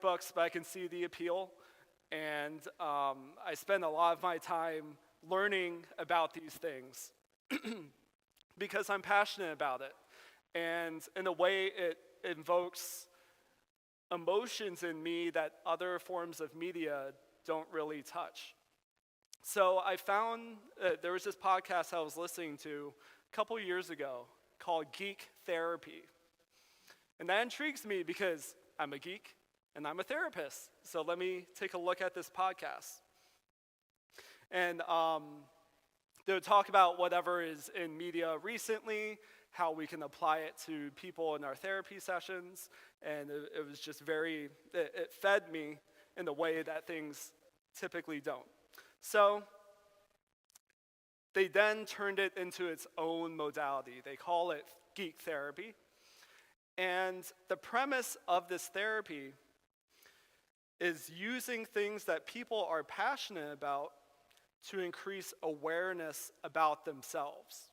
books, but I can see the appeal. And I spend a lot of my time learning about these things because I'm passionate about it. And in a way, it invokes emotions in me that other forms of media don't really touch. So I found there was this podcast I was listening to a couple years ago called Geek Therapy. And that intrigues me because I'm a geek and I'm a therapist. So let me take a look at this podcast. And they would talk about whatever is in media recently, how we can apply it to people in our therapy sessions. And it was just it fed me in a way that things typically don't. So they then turned it into its own modality. They call it geek therapy. And the premise of this therapy is using things that people are passionate about to increase awareness about themselves.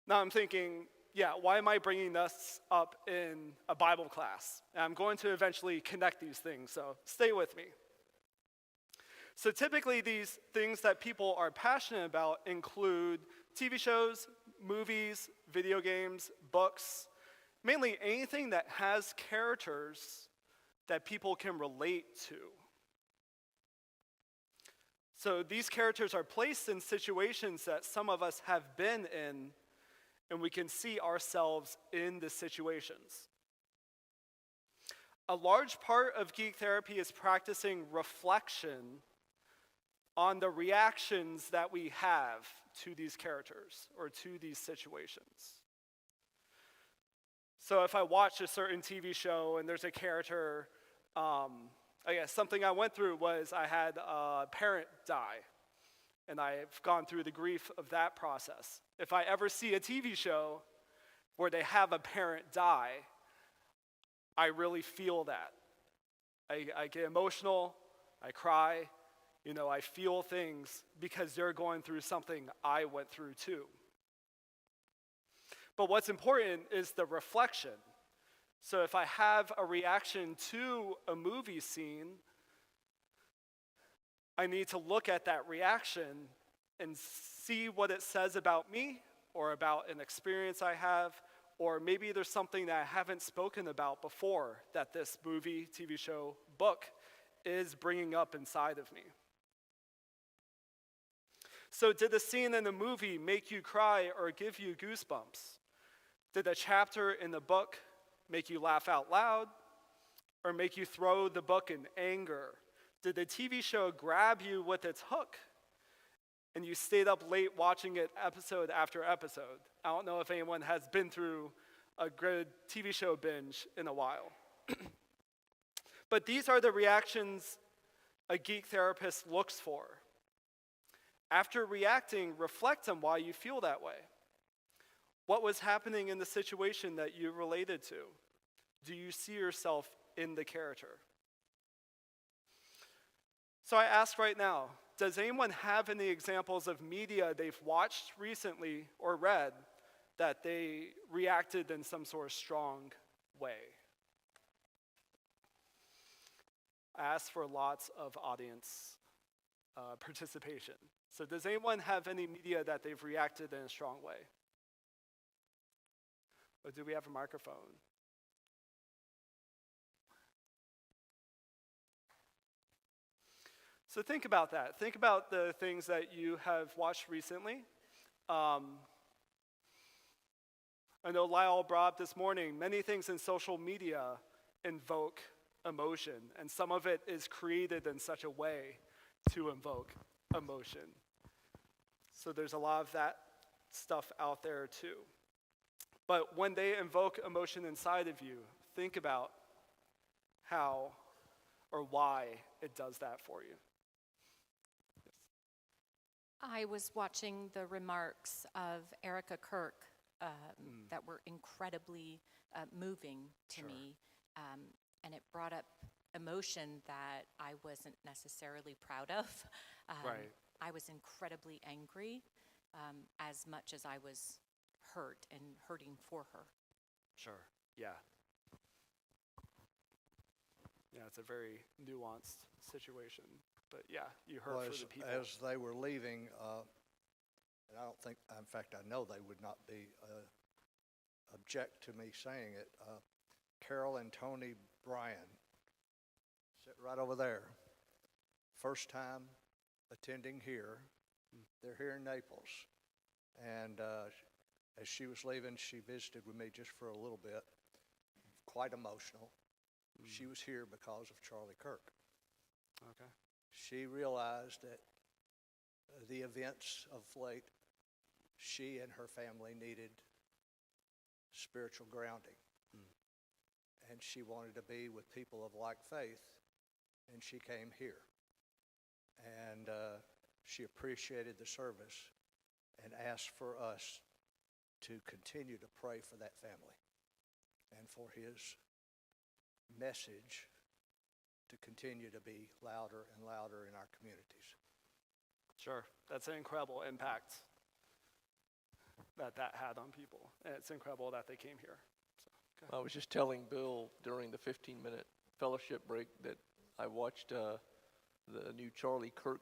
Now I'm thinking, yeah, why am I bringing this up in a Bible class? And I'm going to eventually connect these things, so stay with me. So typically these things that people are passionate about include TV shows, movies, video games, books, mainly anything that has characters that people can relate to. So these characters are placed in situations that some of us have been in, and we can see ourselves in the situations. A large part of geek therapy is practicing reflection on the reactions that we have to these characters or to these situations. So if I watch a certain TV show and there's a character, I guess something I went through was I had a parent die, and I've gone through the grief of that process. If I ever see a TV show where they have a parent die, I really feel that. I get emotional, I cry, I feel things because they're going through something I went through too. But what's important is the reflection. So if I have a reaction to a movie scene, I need to look at that reaction and see what it says about me or about an experience I have, or maybe there's something that I haven't spoken about before that this movie, TV show, book is bringing up inside of me. So did the scene in the movie make you cry or give you goosebumps? Did a chapter in the book make you laugh out loud or make you throw the book in anger? Did the TV show grab you with its hook and you stayed up late watching it episode after episode? I don't know if anyone has been through a good TV show binge in a while. But these are the reactions a geek therapist looks for. After reacting, reflect on why you feel that way. What was happening in the situation that you related to? Do you see yourself in the character? So I ask right now, does anyone have any examples of media they've watched recently or read that they reacted in some sort of strong way? I ask for lots of audience participation. So does anyone have any media that they've reacted in a strong way? Or do we have a microphone? So think about that. Think about the things that you have watched recently. I know Lyle brought up this morning, many things in social media invoke emotion, and some of it is created in such a way to invoke emotion. So there's a lot of that stuff out there too. But when they invoke emotion inside of you, think about how or why it does that for you. Yes. I was watching the remarks of Erica Kirk that were incredibly moving to me, and it brought up emotion that I wasn't necessarily proud of. Right. I was incredibly angry, as much as I was hurt and hurting for her. Sure. Yeah. it's a very nuanced situation. But yeah, you heard Well, for the people. as they were leaving, and I don't think, in fact, I know they would not be object to me saying it. Carol and Tony Bryan, sit right over there. First time attending here. They're here in Naples. And as she was leaving, she visited with me just for a little bit. Quite emotional. She was here because of Charlie Kirk. Okay. She realized that the events of late, she and her family needed spiritual grounding. And she wanted to be with people of like faith, and she came here. And she appreciated the service and asked for us to continue to pray for that family and for his message to continue to be louder and louder in our communities. Sure, that's an incredible impact that had on people. And it's incredible that they came here. So, I was just telling Bill during the 15-minute fellowship break that I watched the new Charlie Kirk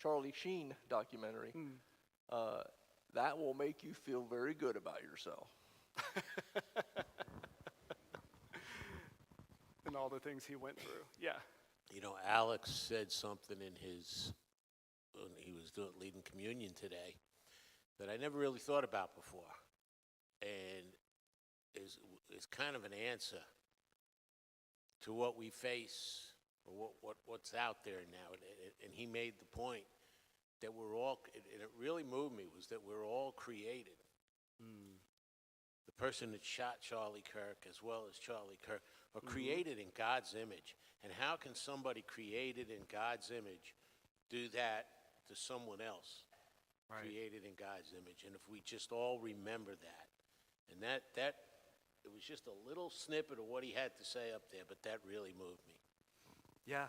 Charlie Sheen documentary. That will make you feel very good about yourself. and all the things he went through. Yeah. You know, Alex said something when he was leading communion today that I never really thought about before, and is kind of an answer to what we face or what's out there now. And he made the point that we're all, and it really moved me, was that we're all created. The person that shot Charlie Kirk, as well as Charlie Kirk, are created in God's image. And how can somebody created in God's image do that to someone else created in God's image? And if we just all remember that, and that it was just a little snippet of what he had to say up there, but that really moved me. Yeah.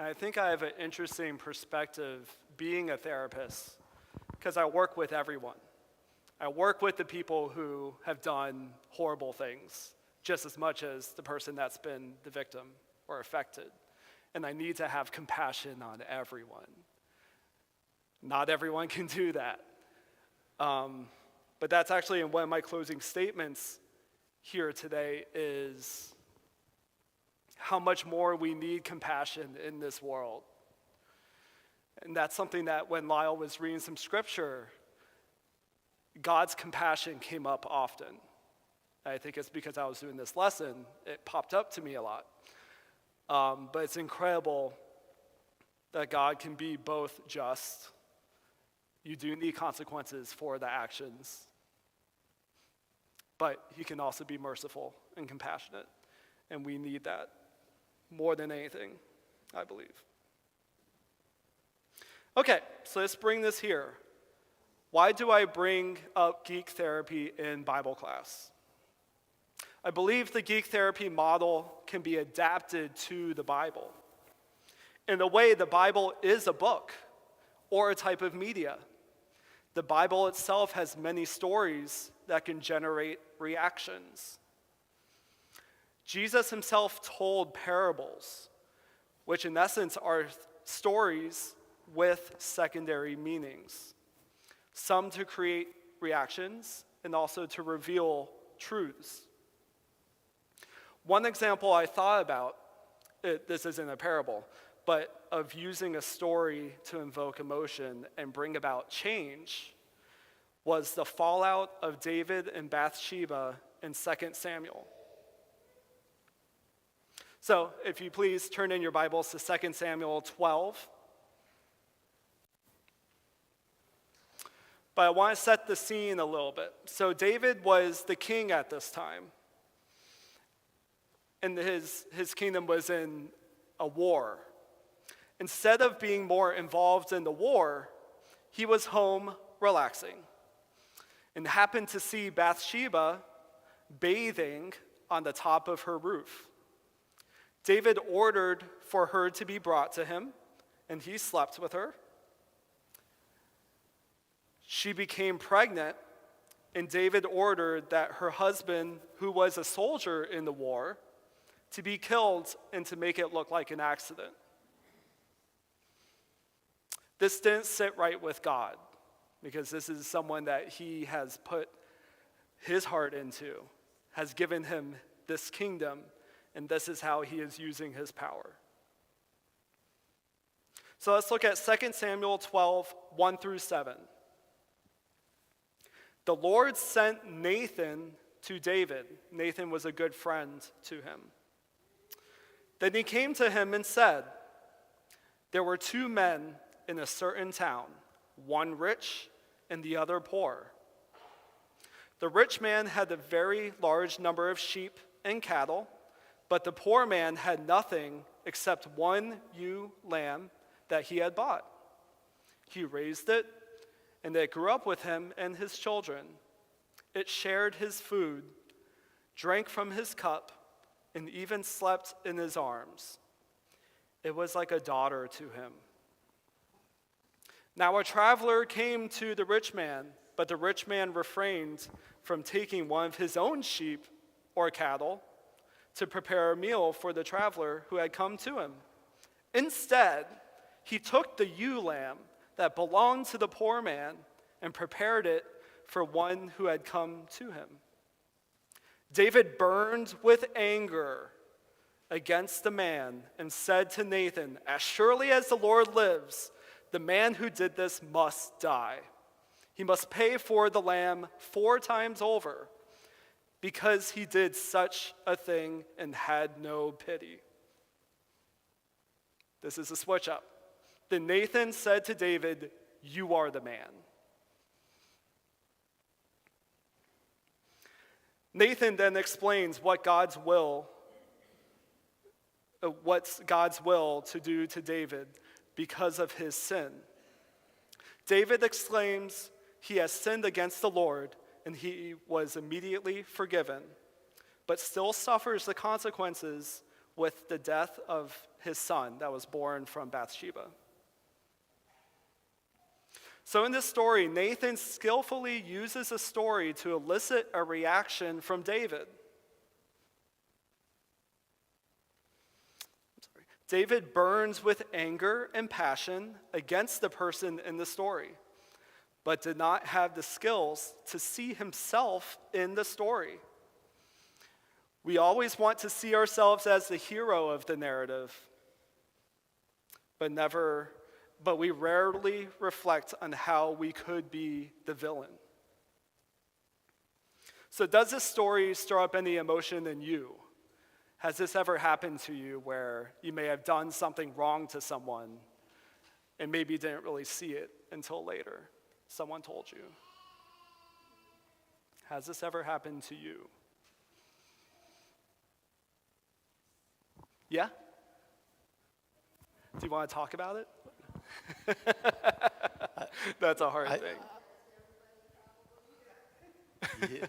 I think I have an interesting perspective being a therapist because I work with everyone. I work with the people who have done horrible things just as much as the person that's been the victim or affected. And I need to have compassion on everyone. Not everyone can do that. But that's actually in one of my closing statements here today is how much more we need compassion in this world. And that's something that when Lyle was reading some scripture, God's compassion came up often. I think it's because I was doing this lesson, it popped up to me a lot. But it's incredible that God can be both just. You do need consequences for the actions. But he can also be merciful and compassionate. And we need that more than anything, I believe. Okay, so let's bring this here. Why do I bring up geek therapy in Bible class? I believe the geek therapy model can be adapted to the Bible. In a way, the Bible is a book or a type of media. The Bible itself has many stories that can generate reactions. Jesus himself told parables, which in essence are stories with secondary meanings, some to create reactions and also to reveal truths. One example I thought about, this isn't a parable, but of using a story to invoke emotion and bring about change was the fallout of David and Bathsheba in 2 Samuel. So if you please turn in your Bibles to 2 Samuel 12. But I want to set the scene a little bit. So David was the king at this time. And his kingdom was in a war. Instead of being more involved in the war, he was home relaxing and happened to see Bathsheba bathing on the top of her roof. David ordered for her to be brought to him, and he slept with her. She became pregnant and David ordered that her husband, who was a soldier in the war, to be killed and to make it look like an accident. This didn't sit right with God, because this is someone that he has put his heart into, has given him this kingdom, and this is how he is using his power. So let's look at 2 Samuel 12, 1 through 7. The Lord sent Nathan to David. Nathan was a good friend to him. Then he came to him and said, "There were two men in a certain town, one rich and the other poor. The rich man had a very large number of sheep and cattle, but the poor man had nothing except one ewe lamb that he had bought. He raised it, and it grew up with him and his children. It shared his food, drank from his cup, and even slept in his arms. It was like a daughter to him. Now a traveler came to the rich man, but the rich man refrained from taking one of his own sheep or cattle to prepare a meal for the traveler who had come to him. Instead, he took the ewe lamb that belonged to the poor man and prepared it for one who had come to him. David burned with anger against the man and said to Nathan, 'As surely as the Lord lives, the man who did this must die. He must pay for the lamb 4 times over, because he did such a thing and had no pity.'" This is a switch up. Then Nathan said to David, "You are the man." Nathan then explains what's God's will to do to David because of his sin. David exclaims he has sinned against the Lord, and he was immediately forgiven, but still suffers the consequences with the death of his son that was born from Bathsheba. So in this story, Nathan skillfully uses a story to elicit a reaction from David. David burns with anger and passion against the person in the story, but did not have the skills to see himself in the story. We always want to see ourselves as the hero of the narrative, but we rarely reflect on how we could be the villain. So does this story stir up any emotion in you? Has this ever happened to you where you may have done something wrong to someone and maybe you didn't really see it until later? Someone told you. Has this ever happened to you? Yeah? Do you want to talk about it? That's a hard thing. Yeah,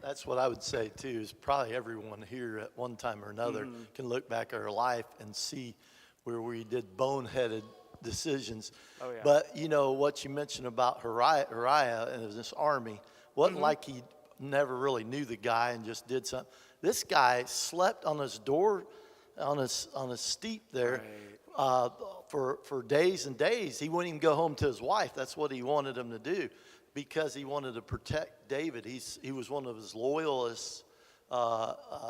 that's what I would say too, is probably everyone here at one time or another can look back at our life and see where we did boneheaded decisions. Oh, yeah. But you know what you mentioned about Uriah and this army, wasn't like he never really knew the guy and just did something. This guy slept on his door, on his steep there. Right. For days and days. He wouldn't even go home to his wife. That's what he wanted him to do, because he wanted to protect David. He was one of his loyalist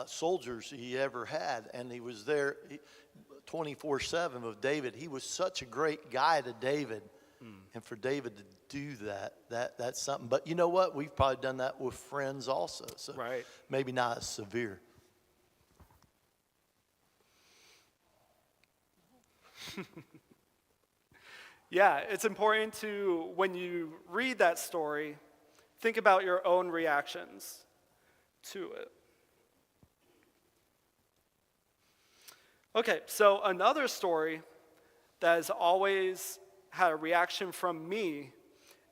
soldiers he ever had, and he was there 24/7 with David. He was such a great guy to David, and for David to do that's something. But you know what? We've probably done that with friends also, so Right. maybe not as severe. Yeah, it's important to, when you read that story, think about your own reactions to it. Okay, so another story that has always had a reaction from me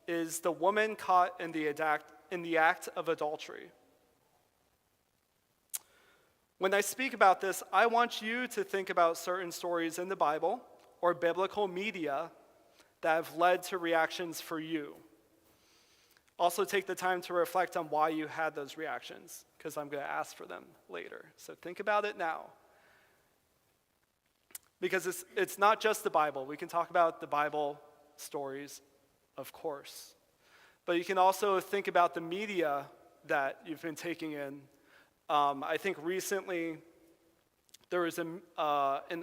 is the woman caught in the act of adultery. When I speak about this, I want you to think about certain stories in the Bible or biblical media that have led to reactions for you. Also, take the time to reflect on why you had those reactions, because I'm going to ask for them later. So think about it now. Because it's not just the Bible. We can talk about the Bible stories, of course. But you can also think about the media that you've been taking in. I think recently there was an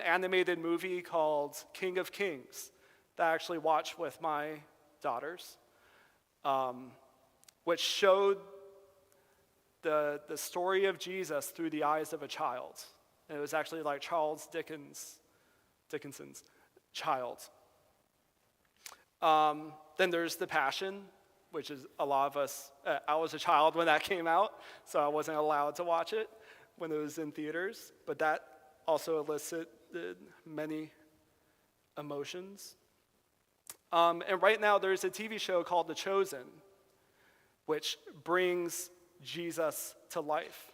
animated movie called King of Kings that I actually watched with my daughters, which showed the story of Jesus through the eyes of a child. And it was actually like Charles Dickinson's child. Then there's The Passion, which is a lot of us, I was a child when that came out, so I wasn't allowed to watch it when it was in theaters, but that also elicited many emotions. And right now there's a TV show called The Chosen, which brings Jesus to life.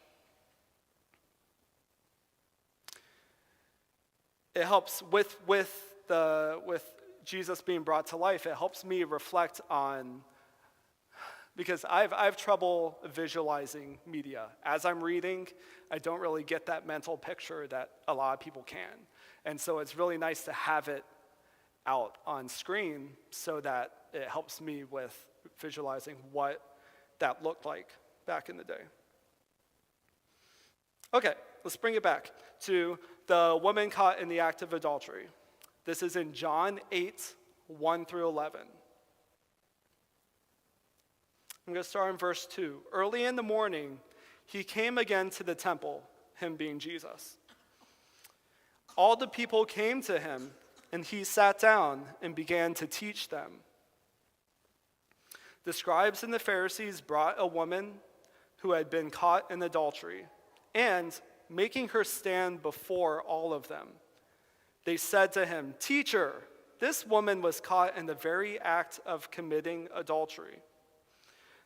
It helps with Jesus being brought to life. It helps me reflect on, because I've trouble visualizing media. As I'm reading, I don't really get that mental picture that a lot of people can. And so it's really nice to have it out on screen so that it helps me with visualizing what that looked like back in the day. Okay, let's bring it back to the woman caught in the act of adultery. This is in John 8, 1 through 11. I'm going to start in verse 2. Early in the morning, he came again to the temple, him being Jesus. All the people came to him, and he sat down and began to teach them. The scribes and the Pharisees brought a woman who had been caught in adultery, and, making her stand before all of them, they said to him, "Teacher, this woman was caught in the very act of committing adultery.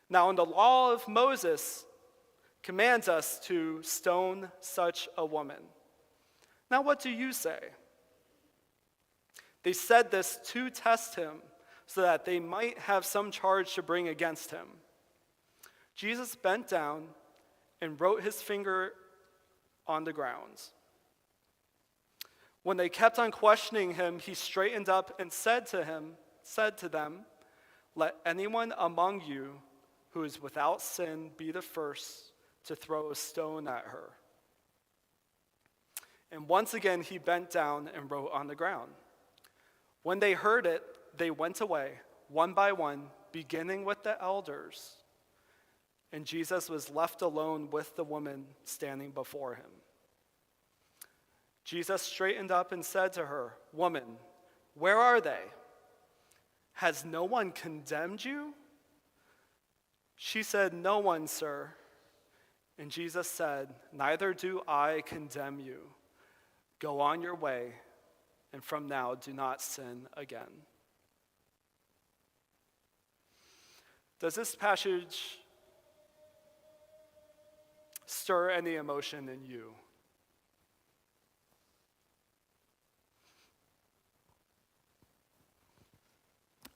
Now, in the law of Moses commands us to stone such a woman. Now, what do you say?" They said this to test him, so that they might have some charge to bring against him. Jesus bent down and wrote his finger on the ground. When they kept on questioning him, he straightened up and said to them, "Let anyone among you who is without sin be the first to throw a stone at her." And once again he bent down and wrote on the ground. When they heard it, they went away, one by one, beginning with the elders. And Jesus was left alone with the woman standing before him. Jesus straightened up and said to her, "Woman, where are they? Has no one condemned you?" She said, "No one, sir." And Jesus said, "Neither do I condemn you. Go on your way, and from now do not sin again." Does this passage stir any emotion in you?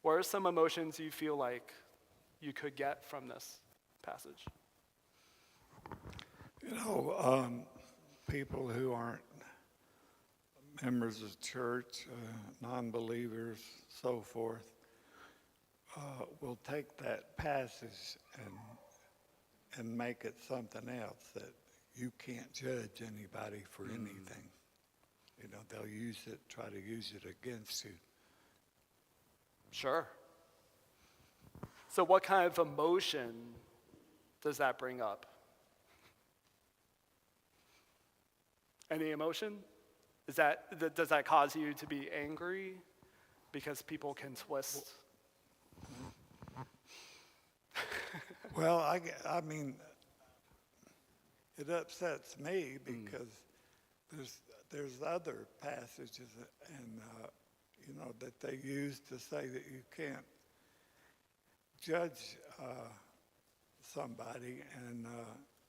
What are some emotions you feel like you could get from this passage? You know, people who aren't members of church, non-believers, so forth, will take that passage and make it something else, that you can't judge anybody for anything. You know, they'll try to use it against you. Sure. So what kind of emotion does that bring up? Any emotion? Does that cause you to be angry because people can twist? Well, I mean, it upsets me because there's other passages and that they use to say that you can't judge somebody, and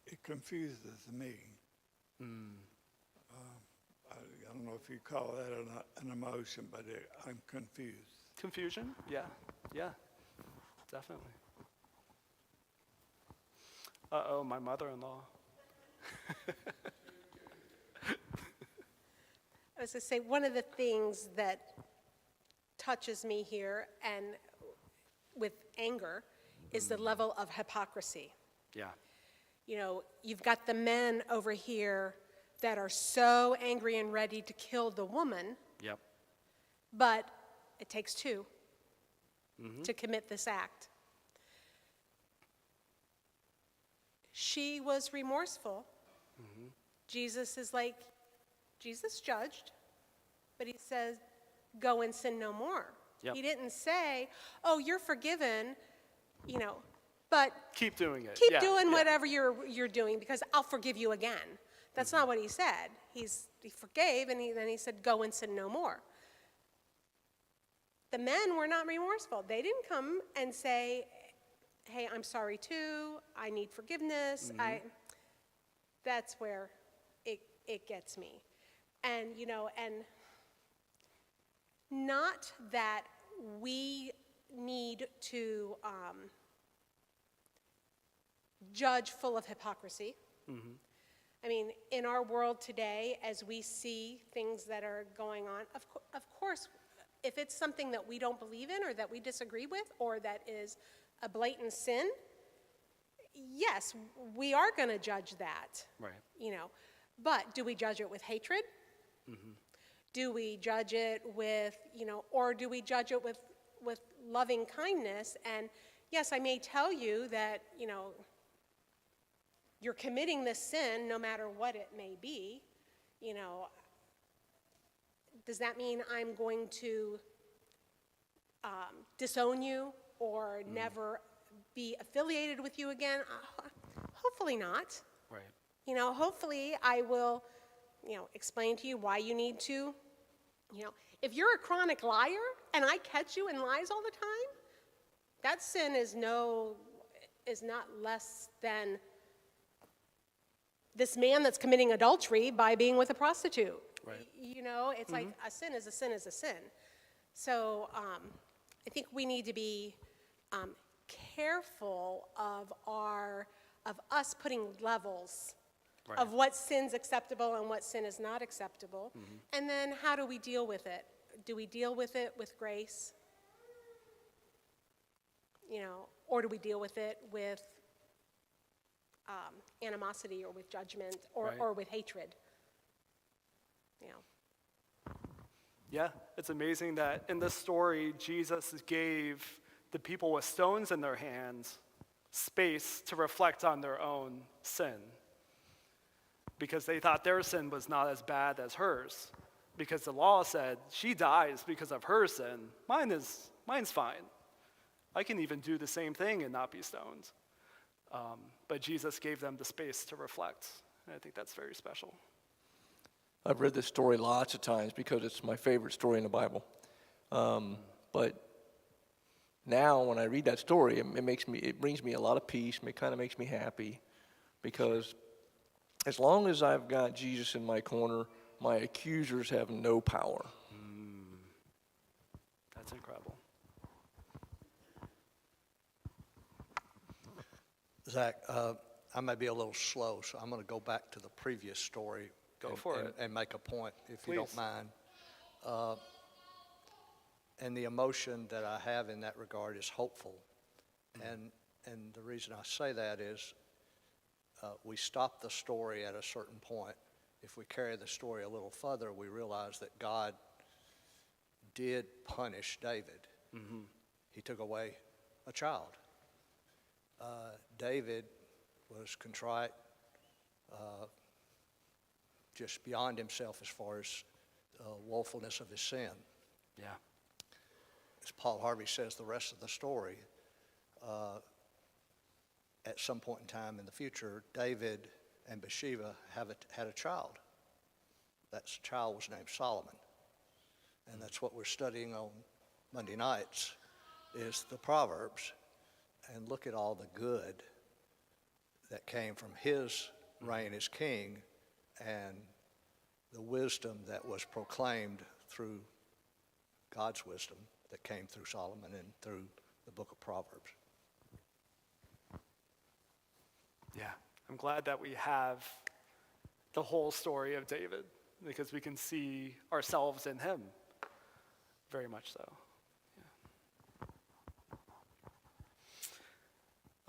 it confuses me. I don't know if you call that an emotion, but I'm confused. Confusion? Yeah, definitely. Uh-oh, my mother-in-law. I was going to say, one of the things that touches me here and with anger is the level of hypocrisy. Yeah. You know, you've got the men over here that are so angry and ready to kill the woman, Yep. but it takes two to commit this act. She was remorseful. Jesus is like, Jesus judged, but he says, go and sin no more. Yep. He didn't say, oh, you're forgiven, you know, but Keep doing it. keep Yeah, doing yeah. whatever you're doing because I'll forgive you again. That's not what he said. He forgave, and then he said, go and sin no more. The men were not remorseful. They didn't come and say, hey, I'm sorry too, I need forgiveness. That's where it gets me. And, you know, and not that we need to judge full of hypocrisy. I mean, in our world today, as we see things that are going on, of course, if it's something that we don't believe in or that we disagree with or that is a blatant sin, yes, we are going to judge that. Right. You know, but do we judge it with hatred? Do we judge it with, you know, or do we judge it with loving kindness? And yes, I may tell you that, you know, you're committing this sin no matter what it may be. You know, does that mean I'm going to disown you or never be affiliated with you again? Hopefully not. Right. You know, hopefully I will, you know, explain to you why you need to, you know, if you're a chronic liar and I catch you in lies all the time, that sin is not less than this man that's committing adultery by being with a prostitute. Right. You know, it's like a sin is a sin is a sin. So I think we need to be careful of us putting levels Right. of what sin's acceptable and what sin is not acceptable. And then how do we deal with it? Do we deal with it with grace? You know, or do we deal with it with animosity or with judgment or, Right. or with hatred? You know. Yeah, it's amazing that in this story, Jesus gave the people with stones in their hands space to reflect on their own sin because they thought their sin was not as bad as hers because the law said she dies because of her sin. Mine's fine. I can even do the same thing and not be stoned. But Jesus gave them the space to reflect, and I think that's very special. I've read this story lots of times because it's my favorite story in the Bible. But now when I read that story, it brings me a lot of peace. It kind of makes me happy because as long as I've got Jesus in my corner, my accusers have no power. That's incredible. Zach, I may be a little slow, so I'm going to go back to the previous story. Go and- for and- it. And make a point, if you don't Please. mind. And the emotion that I have in that regard is hopeful. And the reason I say that is we stop the story at a certain point. If we carry the story a little further, we realize that God did punish David. He took away a child. David was contrite, just beyond himself as far as woefulness of his sin. Yeah. As Paul Harvey says, the rest of the story, at some point in time in the future, David and Bathsheba had a child. That child was named Solomon. And that's what we're studying on Monday nights, is the Proverbs. And look at all the good that came from his reign as king and the wisdom that was proclaimed through God's wisdom that came through Solomon and through the book of Proverbs. Yeah, I'm glad that we have the whole story of David because we can see ourselves in him. Very much so. Yeah.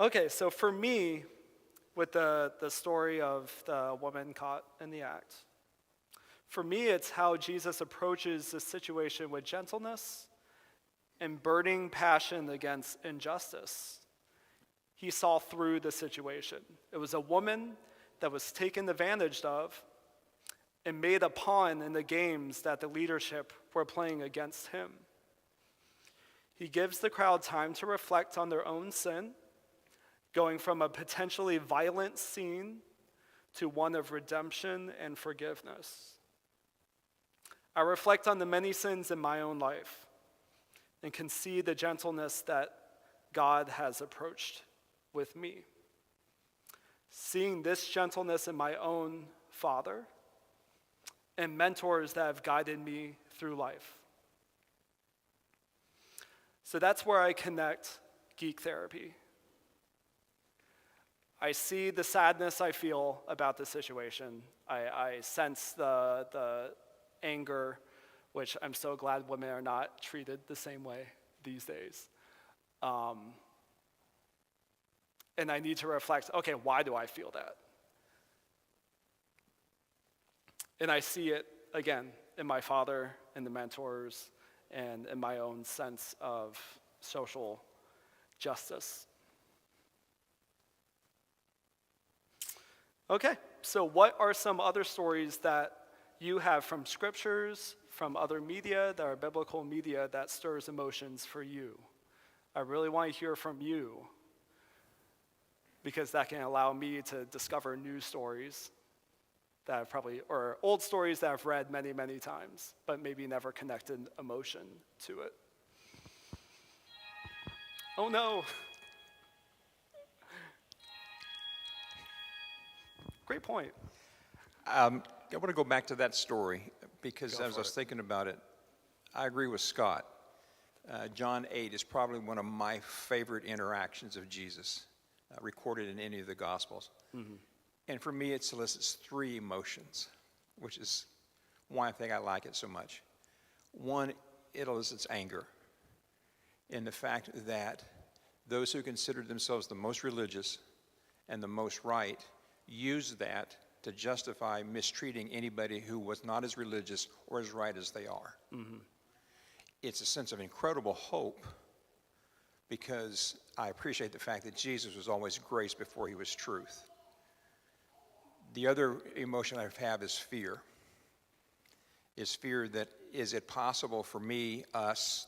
Okay, so for me, with the story of the woman caught in the act, for me, it's how Jesus approaches the situation with gentleness and burning passion against injustice. He saw through the situation. It was a woman that was taken advantage of and made a pawn in the games that the leadership were playing against him. He gives the crowd time to reflect on their own sin, going from a potentially violent scene to one of redemption and forgiveness. I reflect on the many sins in my own life and can see the gentleness that God has approached with me. Seeing this gentleness in my own father and mentors that have guided me through life. So that's where I connect geek therapy. I see the sadness I feel about the situation. I sense the anger, which I'm so glad women are not treated the same way these days. And I need to reflect, okay, why do I feel that? And I see it, again, in my father, in the mentors, and in my own sense of social justice. Okay, so what are some other stories that you have from scriptures, from other media, that are biblical media, that stirs emotions for you? I really want to hear from you, because that can allow me to discover new stories that I've probably, or old stories that I've read many, many times, but maybe never connected emotion to it. Oh no. Great point. I want to go back to that story because Go as for I was it. thinking about it, I agree with Scott. John 8 is probably one of my favorite interactions of Jesus recorded in any of the Gospels. Mm-hmm. And for me, it solicits three emotions, which is why I think I like it so much. One, it elicits anger in the fact that those who consider themselves the most religious and the most right use that to justify mistreating anybody who was not as religious or as right as they are. Mm-hmm. It's a sense of incredible hope because I appreciate the fact that Jesus was always grace before he was truth. The other emotion I have is fear. Is fear that, is it possible for me, us,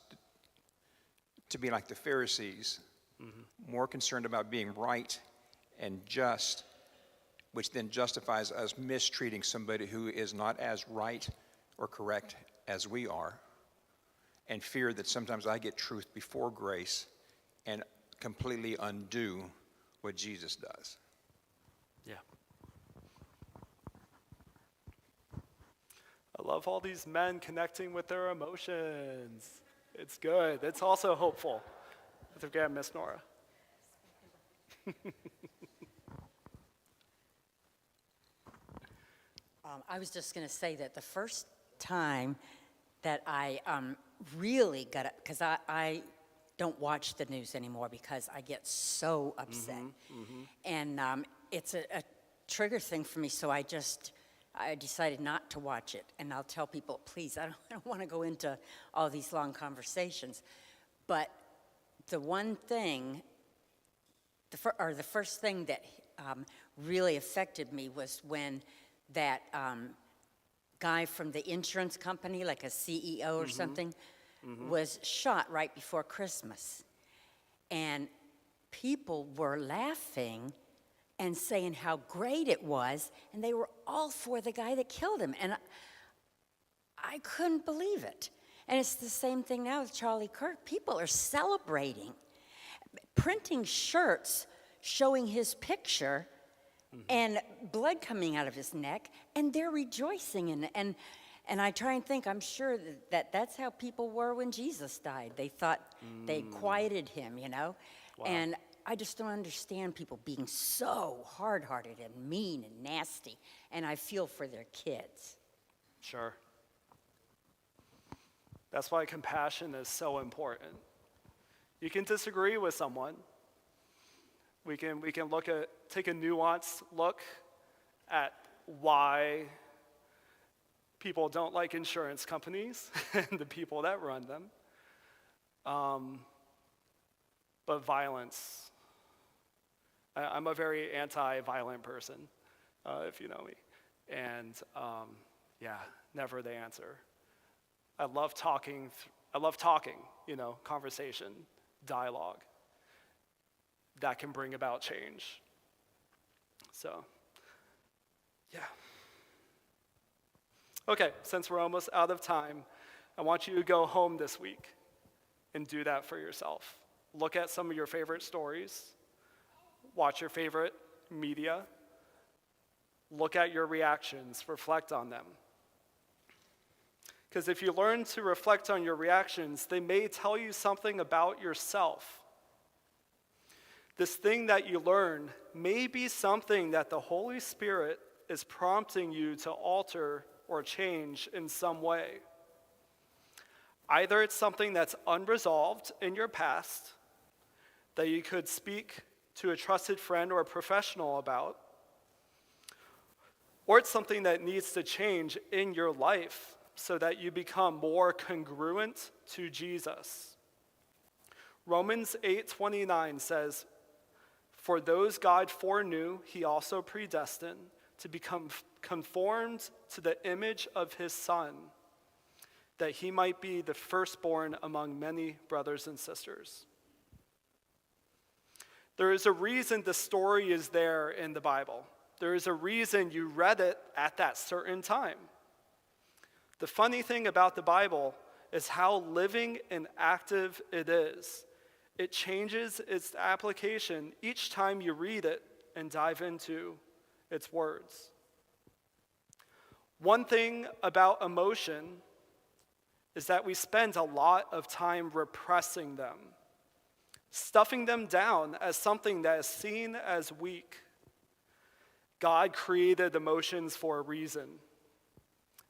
to be like the Pharisees, more concerned about being right and just, which then justifies us mistreating somebody who is not as right or correct as we are, and fear that sometimes I get truth before grace and completely undo what Jesus does. Yeah. I love all these men connecting with their emotions. It's good. It's also hopeful. Let's forget Miss Nora. I was just going to say that the first time that I really got it, because I don't watch the news anymore because I get so upset. And it's a trigger thing for me, so I decided not to watch it. And I'll tell people, please, I don't want to go into all these long conversations. But the one thing, the first thing that really affected me was when that guy from the insurance company, like a CEO or something, was shot right before Christmas. And people were laughing and saying how great it was, and they were all for the guy that killed him. And I couldn't believe it. And it's the same thing now with Charlie Kirk. People are celebrating, printing shirts showing his picture and blood coming out of his neck, and they're rejoicing. And I try and think, I'm sure that's how people were when Jesus died. They thought they quieted him, you know? Wow. And I just don't understand people being so hard-hearted and mean and nasty, and I feel for their kids. Sure. That's why compassion is so important. You can disagree with someone. We can take a nuanced look at why people don't like insurance companies and the people that run them. But violence, I'm a very anti-violent person, if you know me. And never the answer. I love talking, conversation, dialogue that can bring about change. So, yeah. Okay, since we're almost out of time, I want you to go home this week and do that for yourself. Look at some of your favorite stories, watch your favorite media, look at your reactions, reflect on them. Because if you learn to reflect on your reactions, they may tell you something about yourself. This thing that you learn may be something that the Holy Spirit is prompting you to alter or change in some way. Either it's something that's unresolved in your past that you could speak to a trusted friend or a professional about, or it's something that needs to change in your life so that you become more congruent to Jesus. Romans 8:29 says, "For those God foreknew, he also predestined to become conformed to the image of his Son, that he might be the firstborn among many brothers and sisters." There is a reason the story is there in the Bible. There is a reason you read it at that certain time. The funny thing about the Bible is how living and active it is. It changes its application each time you read it and dive into its words. One thing about emotion is that we spend a lot of time repressing them, stuffing them down as something that is seen as weak. God created emotions for a reason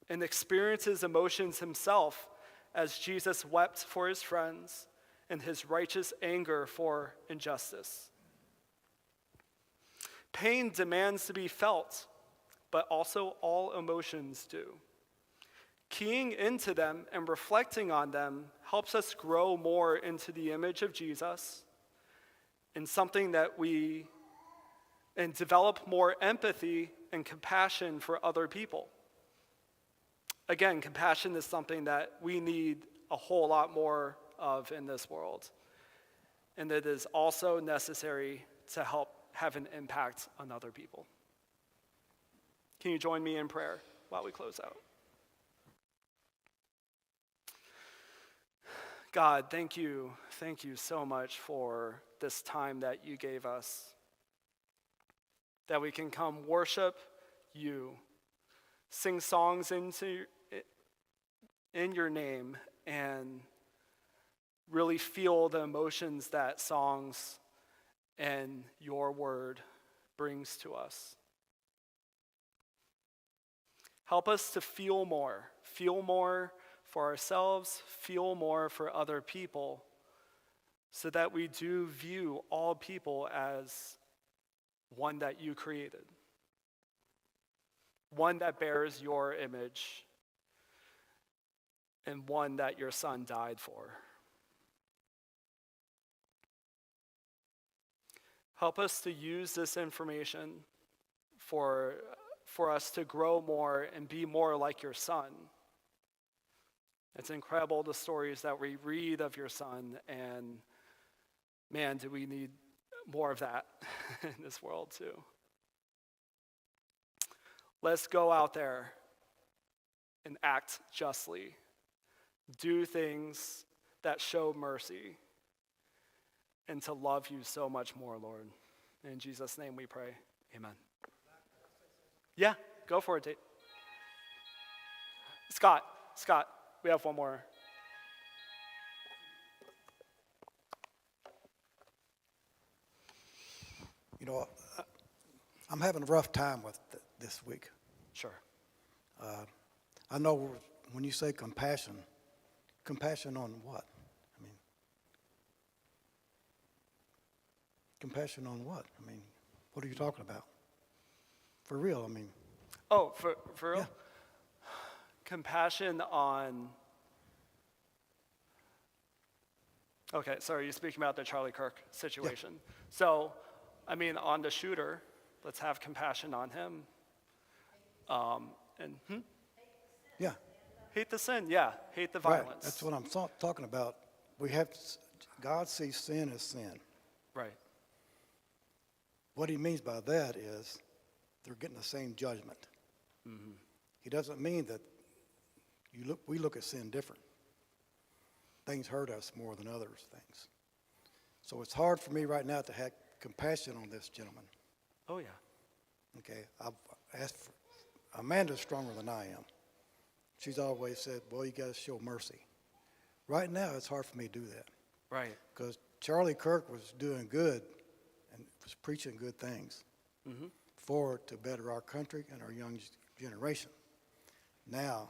and experiences emotions himself as Jesus wept for his friends and his righteous anger for injustice. Pain demands to be felt, but also all emotions do. Keying into them and reflecting on them helps us grow more into the image of Jesus and and develop more empathy and compassion for other people. Again, compassion is something that we need a whole lot more of in this world. And it is also necessary to help have an impact on other people. Can you join me in prayer while we close out? God, thank you so much for this time that you gave us, that we can come worship you, sing songs in your name, and really feel the emotions that songs and your word brings to us. Help us to feel more for ourselves, feel more for other people, so that we do view all people as one that you created, one that bears your image, and one that your Son died for. Help us to use this information for us to grow more and be more like your Son. It's incredible, the stories that we read of your Son, and man, do we need more of that in this world too. Let's go out there and act justly. Do things that show mercy, and to love you so much more, Lord. In Jesus' name we pray, amen. Yeah, go for it, Tate. Scott, we have one more. You know, I'm having a rough time with this week. Sure. I know when you say compassion on what? I mean, compassion on what? I mean, what are you talking about? For real, I mean. Oh, for real? Yeah. Compassion on. Okay, sorry, you're speaking about the Charlie Kirk situation. So, I mean, on the shooter, let's have compassion on him. Yeah, Hate the sin, yeah. Hate the right. violence. That's what I'm talking about. God sees sin as sin. Right. What he means by that is they're getting the same judgment. He doesn't mean that we look at sin different. Things hurt us more than others things. So it's hard for me right now to have compassion on this gentleman. Oh, yeah. Okay, I've asked for, Amanda's stronger than I am. She's always said, well, you got to show mercy. Right now, it's hard for me to do that. Right. Because Charlie Kirk was doing good and was preaching good things to better our country and our young generation. Now,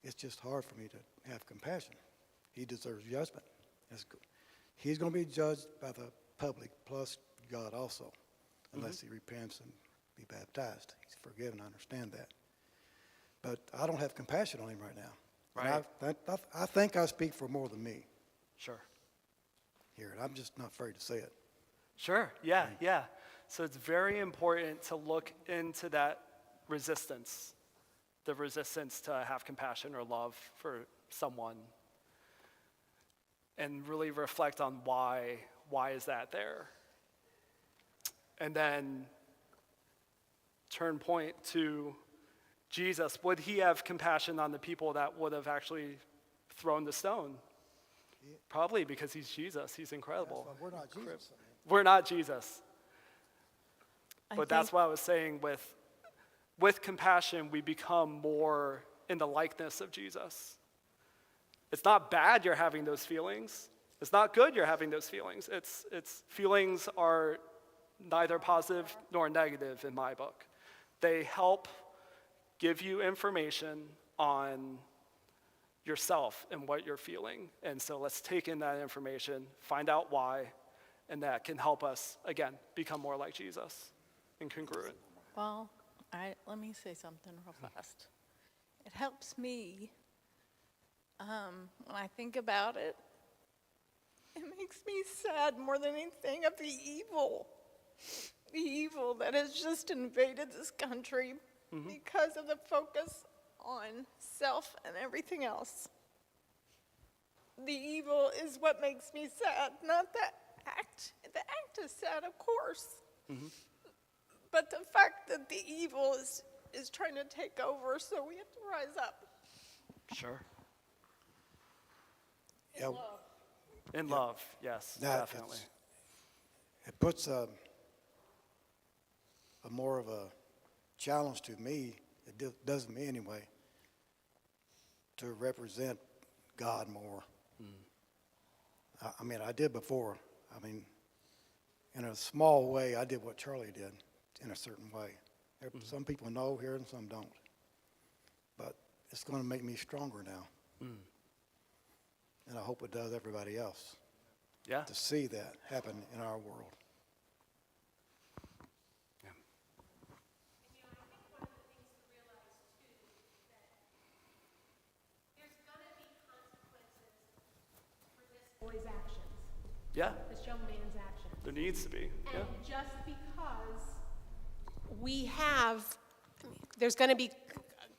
it's just hard for me to have compassion. He deserves judgment. He's going to be judged by the public plus God also, unless he repents and be baptized. He's forgiven, I understand that. But I don't have compassion on him right now. Right. And I think I speak for more than me Sure. here, and I'm just not afraid to say it. Sure, yeah, yeah. So it's very important to look into that resistance, the resistance to have compassion or love for someone, and really reflect on why is that there? And then turn point to Jesus. Would he have compassion on the people that would have actually thrown the stone? Probably, because he's Jesus. He's incredible. We're not Jesus. We're not Jesus. But that's what I was saying with compassion, we become more in the likeness of Jesus. It's not bad you're having those feelings. It's not good you're having those feelings. It's feelings are neither positive nor negative in my book. They help give you information on yourself and what you're feeling. And so let's take in that information, find out why, and that can help us, again, become more like Jesus and congruent. Well, let me say something real fast. It helps me when I think about it. It makes me sad more than anything of the evil that has just invaded this country because of the focus on self and everything else. The evil is what makes me sad, not the act. The act is sad, of course. But the fact that the evil is trying to take over, so we have to rise up. Sure. Yeah, In love, yes, Now, definitely. it puts a more of a challenge to me, it does me anyway, to represent God more. I mean, I did before. I mean, in a small way, I did what Charlie did in a certain way. Some people know here and some don't. But it's going to make me stronger now. And I hope it does everybody else Yeah. to see that happen in our world. Boy's actions, Yeah, this young man's actions. there needs to be. Yeah. And just because there's going to be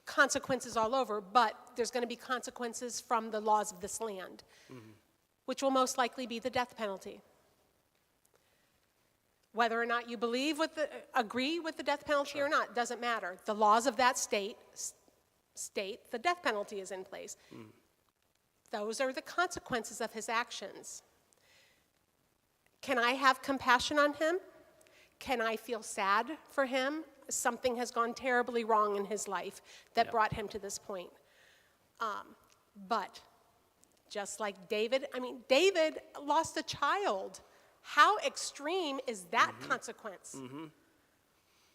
consequences all over, but there's going to be consequences from the laws of this land, which will most likely be the death penalty. Whether or not you agree with the death penalty or not, doesn't matter. The laws of that state the death penalty is in place. Those are the consequences of his actions. Can I have compassion on him? Can I feel sad for him? Something has gone terribly wrong in his life that brought him to this point. But just like David lost a child How extreme is that consequence?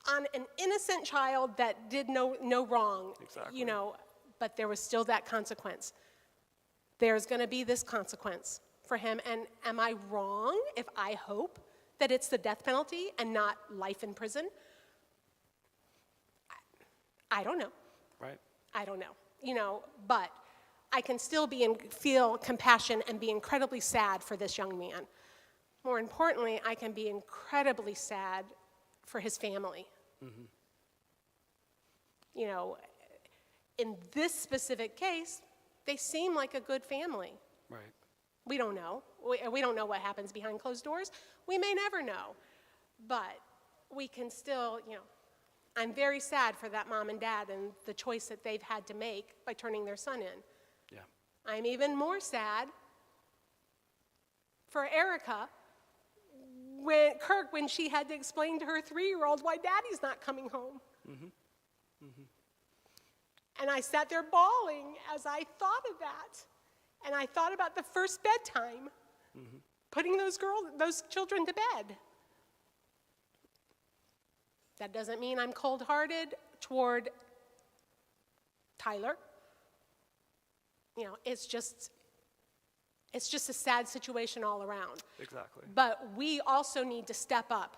On an innocent child that did no wrong, Exactly. you know, but there was still that consequence. There's going to be this consequence for him, and am I wrong if I hope that it's the death penalty and not life in prison? I don't know. Right. I don't know, you know, but I can still feel compassion and be incredibly sad for this young man. More importantly, I can be incredibly sad for his family. You know, in this specific case, they seem like a good family. Right. We don't know. We don't know what happens behind closed doors. We may never know. But we can still, you know, I'm very sad for that mom and dad and the choice that they've had to make by turning their son in. Yeah. I'm even more sad for Erica, when she had to explain to her 3-year-old why daddy's not coming home. And I sat there bawling as I thought of that. And I thought about the first bedtime, putting those children to bed. That doesn't mean I'm cold-hearted toward Tyler. You know, it's just a sad situation all around. Exactly. But we also need to step up.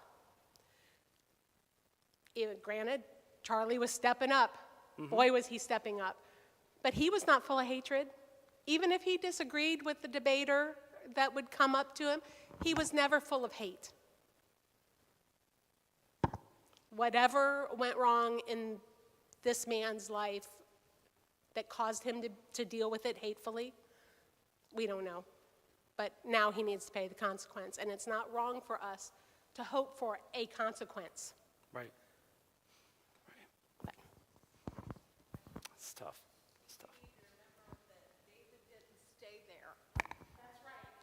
Even granted, Charlie was stepping up. Boy, was he stepping up. But he was not full of hatred. Even if he disagreed with the debater that would come up to him, he was never full of hate. Whatever went wrong in this man's life that caused him to deal with it hatefully, we don't know. But now he needs to pay the consequence. And it's not wrong for us to hope for a consequence. Right. It's tough. It's tough.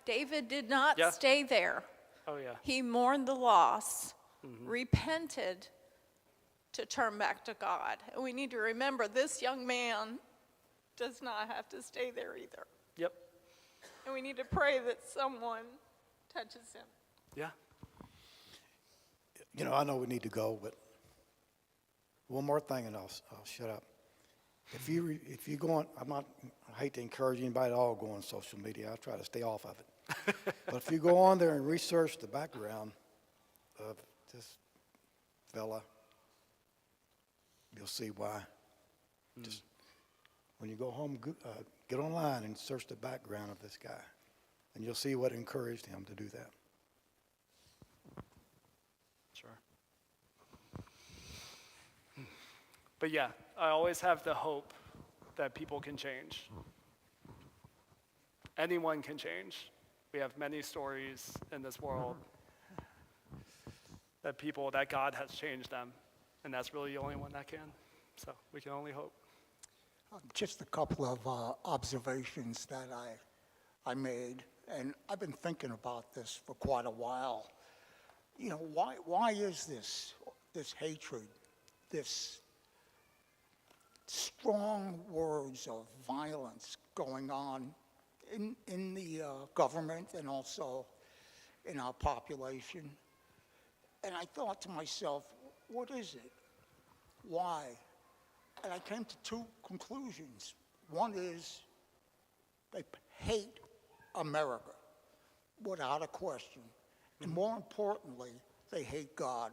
David did not Yeah. stay there. Oh, yeah. He mourned the loss, repented to turn back to God. And we need to remember this young man does not have to stay there either. Yep. And we need to pray that someone touches him. Yeah. You know, I know we need to go, but one more thing and I'll shut up. If you go on, I hate to encourage anybody at all to go on social media. I try to stay off of it. But if you go on there and research the background of this fella, you'll see why. Just when you go home, get online and search the background of this guy, and you'll see what encouraged him to do that. Sure. But yeah, I always have the hope that people can change. Anyone can change. We have many stories in this world that God has changed them, and that's really the only one that can. So we can only hope. Just a couple of observations that I made, and I've been thinking about this for quite a while. You know, why is this hatred, this strong words of violence going on in the government and also in our population? And I thought to myself, what is it? Why? And I came to two conclusions. One is they hate America, without a question. And more importantly, they hate God.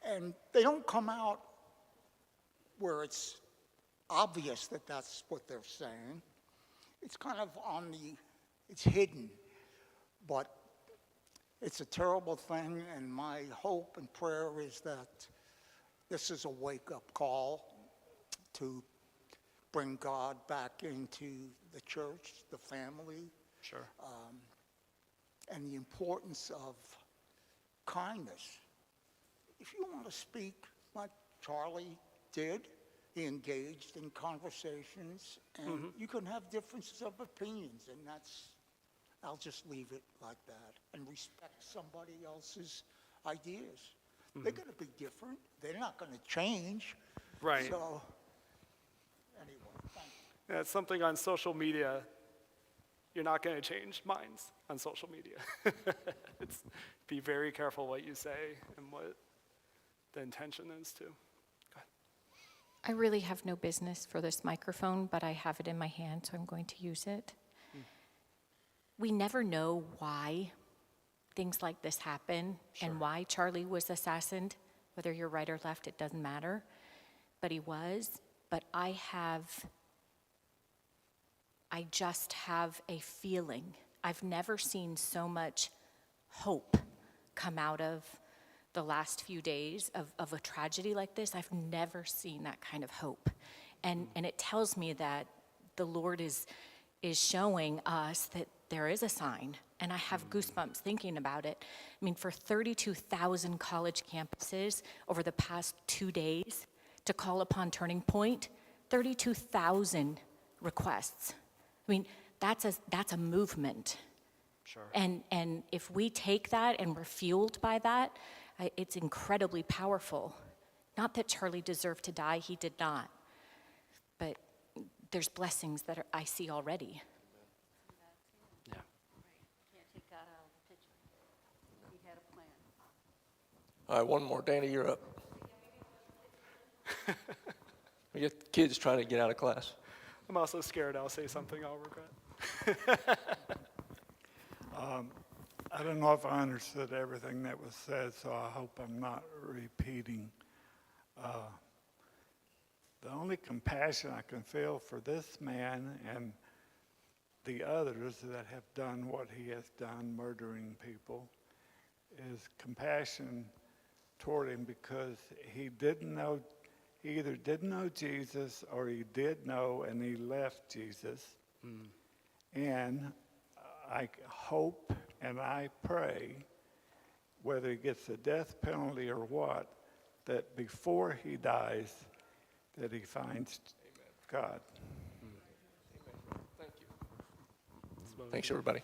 And they don't come out where it's obvious that that's what they're saying. It's kind of it's hidden. But it's a terrible thing, and my hope and prayer is that this is a wake-up call to bring God back into the church, the family. Sure. And the importance of kindness. If you want to speak like Charlie did, he engaged in conversations, and you can have differences of opinions, and I'll just leave it like that and respect somebody else's ideas. They're going to be different. They're not going to change. Right. So, anyway, thank you. Yeah, it's something on social media you're not going to change minds on social media. Be very careful what you say and what the intention is too. Go ahead. I really have no business for this microphone, but I have it in my hand, so I'm going to use it. We never know why things like this happen and why Charlie was assassinated. Whether you're right or left, it doesn't matter. But he was. But I just have a feeling. I've never seen so much hope come out of the last few days of a tragedy like this. I've never seen that kind of hope. And it tells me that the Lord is showing us that there is a sign. And I have goosebumps thinking about it. I mean, for 32,000 college campuses over the past 2 days to call upon Turning Point, 32,000 requests. I mean, that's a movement. Sure. And if we take that and we're fueled by that, it's incredibly powerful. Not that Charlie deserved to die, he did not. But there's blessings that I see already. Yeah. All right, one more. Danny, you're up. We get kids trying to get out of class. I'm also scared I'll say something I'll regret. I don't know if I understood everything that was said, so I hope I'm not repeating. The only compassion I can feel for this man and the others that have done what he has done, murdering people, is compassion toward him, because he either didn't know Jesus or he did know and he left Jesus. And I hope and I pray, whether he gets the death penalty or what, that before he dies, that he finds God. Thank you. Thanks, everybody.